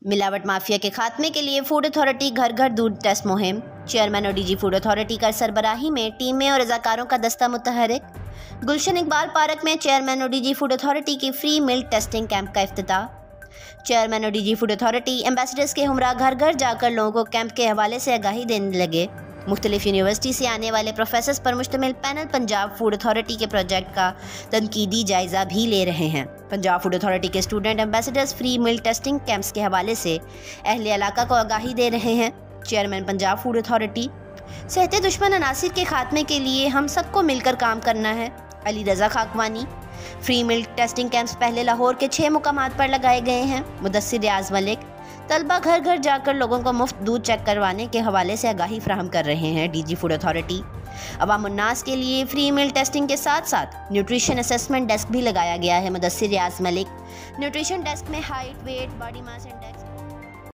मिलावट माफिया के खात्मे के लिए फूड अथॉरिटी घर घर दूध टेस्ट मुहिम। चेयरमैन और डीजी फूड अथॉरिटी का सरबराही में टीमें और रजाकारों का दस्ता मुतहरिक। गुलशन इकबाल पार्क में चेयरमैन और डीजी फूड अथॉरिटी की फ्री मिल्क टेस्टिंग कैंप का इफ्तिताह। चेयरमैन और डीजी फूड अथॉरिटी एम्बेसडर्स के हमरा घर घर जाकर लोगों को कैंप के हवाले से आगाही देने लगे। मुख्तलिफ यूनिवर्सिटी से आने वाले प्रोफेसर्स पर मुश्तमिल पैनल पंजाब फूड अथॉरिटी के प्रोजेक्ट का तनकीदी जायजा भी ले रहे हैं। पंजाब फूड अथॉरिटी के student ambassadors free milk testing camps के हवाले से अहले इलाका को आगाही दे रहे हैं। चेयरमैन पंजाब फूड अथॉरिटी, सेहत दुश्मन अनासिर के खात्मे के लिए हम सबको मिलकर काम करना है। Ali Raza Khakwani. Free milk testing camps पहले लाहौर के 6 मुकामात पर लगाए गए हैं। मुदस्सिर रियाज मलिक। तलबा घर घर जाकर लोगों को मुफ्त दूध चेक करवाने के हवाले से आगाही फ्राहम कर रहे हैं डीजी फूड अथॉरिटी। अवामुन्नास के लिए फ्री मिल्क टेस्टिंग के साथ साथ न्यूट्रिशन असेसमेंट डेस्क भी लगाया गया है। मुदस्सिर रियाज मलिक। न्यूट्रिशन डेस्क में height, weight, body mass index